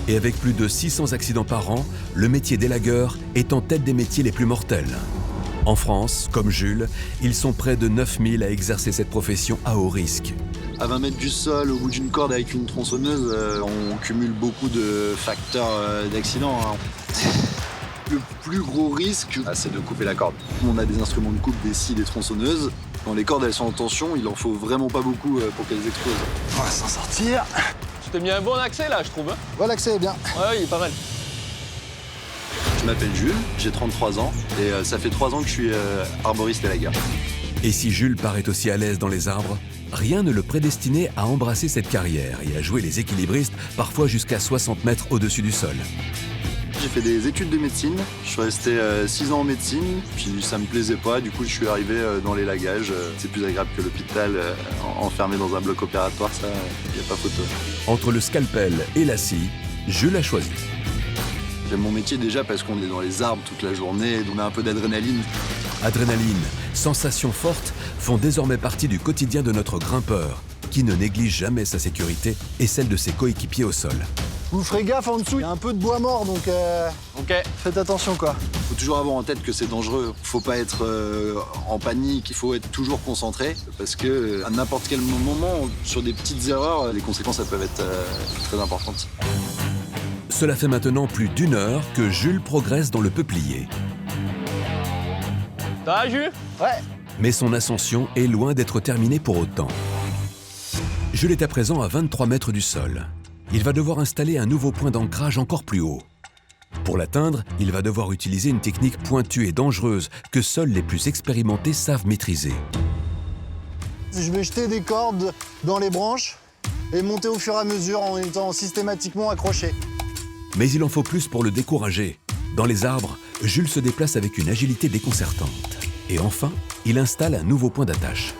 Et avec plus de 600 accidents par an, le métier d'élagueur est en tête des métiers les plus mortels. En France, comme Jules, ils sont près de 9000 à exercer cette profession à haut risque. À 20 mètres du sol, au bout d'une corde avec une tronçonneuse, on cumule beaucoup de facteurs d'accident. Le plus gros risque, c'est de couper la corde. On a des instruments de coupe, des scies, des tronçonneuses. Quand les cordes elles sont en tension, il en faut vraiment pas beaucoup pour qu'elles explosent. On va s'en sortir. Tu t'es mis un bon accès là, je trouve. Ouais, l'accès est bien. Ouais, il est pas mal. Je m'appelle Jules, j'ai 33 ans et ça fait 3 ans que je suis arboriste élagueur. Et si Jules paraît aussi à l'aise dans les arbres, rien ne le prédestinait à embrasser cette carrière et à jouer les équilibristes, parfois jusqu'à 60 mètres au-dessus du sol. J'ai fait des études de médecine, je suis resté 6 ans en médecine, puis ça me plaisait pas, du coup je suis arrivé dans l'élagage. C'est plus agréable que l'hôpital, enfermé dans un bloc opératoire, ça, y a pas photo. Entre le scalpel et la scie, Jules a choisi. J'aime mon métier déjà parce qu'on est dans les arbres toute la journée, on a un peu d'adrénaline. Adrénaline, sensations fortes font désormais partie du quotidien de notre grimpeur, qui ne néglige jamais sa sécurité et celle de ses coéquipiers au sol. Vous ferez gaffe en dessous, il y a un peu de bois mort, donc Ok. faites attention quoi. Faut toujours avoir en tête que c'est dangereux. Faut pas être en panique, il faut être toujours concentré parce que à n'importe quel moment, sur des petites erreurs, les conséquences elles peuvent être très importantes. Cela fait maintenant plus d'1 heure que Jules progresse dans le peuplier. Ça va, Jules? Ouais. Mais son ascension est loin d'être terminée pour autant. Jules est à présent à 23 mètres du sol. Il va devoir installer un nouveau point d'ancrage encore plus haut. Pour l'atteindre, il va devoir utiliser une technique pointue et dangereuse que seuls les plus expérimentés savent maîtriser. Je vais jeter des cordes dans les branches et monter au fur et à mesure en étant systématiquement accroché. Mais il en faut plus pour le décourager. Dans les arbres, Jules se déplace avec une agilité déconcertante. Et enfin, il installe un nouveau point d'attache.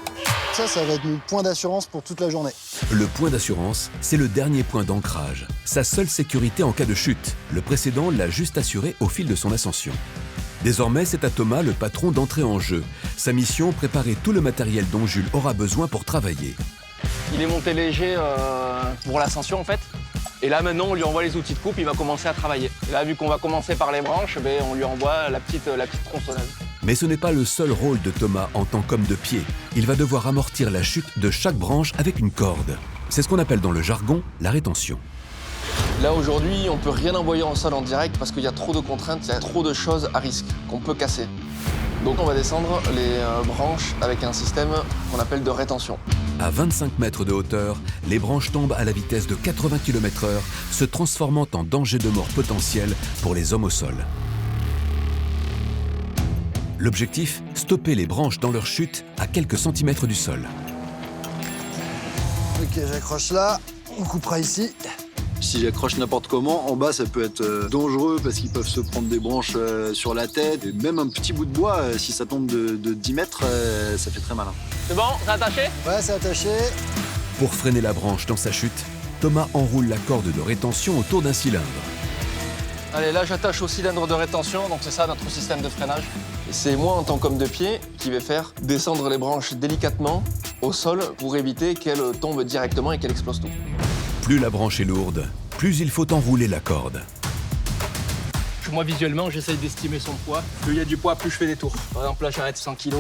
Ça va être mon point d'assurance pour toute la journée. Le point d'assurance, c'est le dernier point d'ancrage, sa seule sécurité en cas de chute. Le précédent l'a juste assuré au fil de son ascension. Désormais, c'est à Thomas, le patron, d'entrer en jeu. Sa mission, préparer tout le matériel dont Jules aura besoin pour travailler. Il est monté léger pour l'ascension en fait. Et là maintenant on lui envoie les outils de coupe, il va commencer à travailler. Et là vu qu'on va commencer par les branches, on lui envoie la petite tronçonneuse. Mais ce n'est pas le seul rôle de Thomas en tant qu'homme de pied. Il va devoir amortir la chute de chaque branche avec une corde. C'est ce qu'on appelle dans le jargon la rétention. Là aujourd'hui on peut rien envoyer en sol en direct parce qu'il y a trop de contraintes, il y a trop de choses à risque qu'on peut casser. Donc on va descendre les branches avec un système qu'on appelle de rétention. À 25 mètres de hauteur, les branches tombent à la vitesse de 80 km/h, se transformant en danger de mort potentiel pour les hommes au sol. L'objectif, stopper les branches dans leur chute à quelques centimètres du sol. Ok, j'accroche là, on coupera ici. Si j'accroche n'importe comment, en bas ça peut être dangereux parce qu'ils peuvent se prendre des branches sur la tête. Et même un petit bout de bois, si ça tombe de 10 mètres, ça fait très malin. C'est bon, c'est attaché? Ouais, c'est attaché. Pour freiner la branche dans sa chute, Thomas enroule la corde de rétention autour d'un cylindre. Allez, là j'attache au cylindre de rétention, donc c'est ça notre système de freinage. Et c'est moi en tant qu'homme de pied qui vais faire descendre les branches délicatement au sol pour éviter qu'elles tombent directement et qu'elles explosent tout. Plus la branche est lourde, plus il faut enrouler la corde. Moi visuellement j'essaye d'estimer son poids. Plus il y a du poids, plus je fais des tours. Par exemple là j'arrête 100 kg,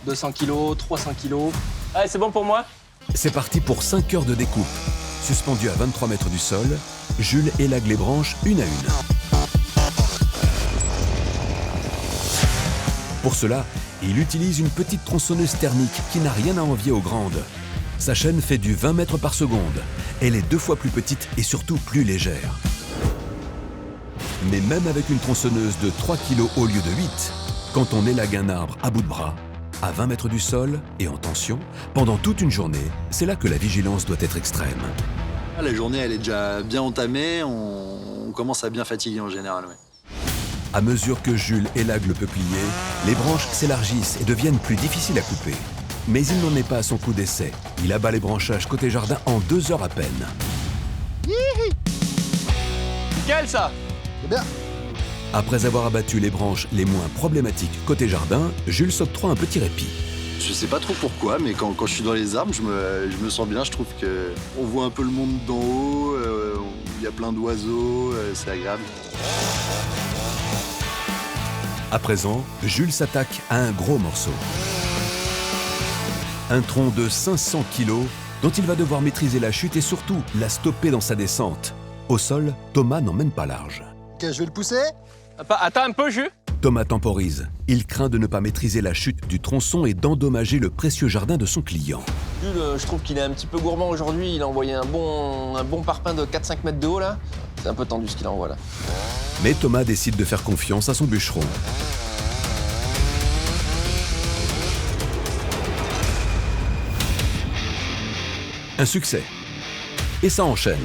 200 kg, 300 kg. Allez c'est bon pour moi? C'est parti pour 5 heures de découpe. Suspendu à 23 mètres du sol, Jules élague les branches une à une. Pour cela, il utilise une petite tronçonneuse thermique qui n'a rien à envier aux grandes. Sa chaîne fait du 20 mètres par seconde. Elle est 2 fois plus petite et surtout plus légère. Mais même avec une tronçonneuse de 3 kg au lieu de 8, quand on élague un arbre à bout de bras, à 20 mètres du sol et en tension, pendant toute une journée, c'est là que la vigilance doit être extrême. La journée elle est déjà bien entamée, on commence à bien fatiguer en général. Ouais. À mesure que Jules élague le peuplier, les branches s'élargissent et deviennent plus difficiles à couper. Mais il n'en est pas à son coup d'essai. Il abat les branchages côté jardin en 2 heures à peine. Nickel ça! C'est bien. Après avoir abattu les branches les moins problématiques côté jardin, Jules s'octroie un petit répit. Je Je sais pas trop pourquoi, mais quand je suis dans les arbres, je me sens bien. Je trouve qu'on voit un peu le monde d'en haut, il y a plein d'oiseaux, c'est agréable. À présent, Jules s'attaque à un gros morceau. Un tronc de 500 kilos dont il va devoir maîtriser la chute et surtout la stopper dans sa descente. Au sol, Thomas n'emmène pas large. Ok, je vais le pousser. Attends un peu, Jules. Thomas temporise. Il craint de ne pas maîtriser la chute du tronçon et d'endommager le précieux jardin de son client. Jules, je trouve qu'il est un petit peu gourmand aujourd'hui. Il a envoyé un bon parpaing de 4-5 mètres de haut, là. C'est un peu tendu ce qu'il envoie, là. Mais Thomas décide de faire confiance à son bûcheron. Un succès. Et ça enchaîne.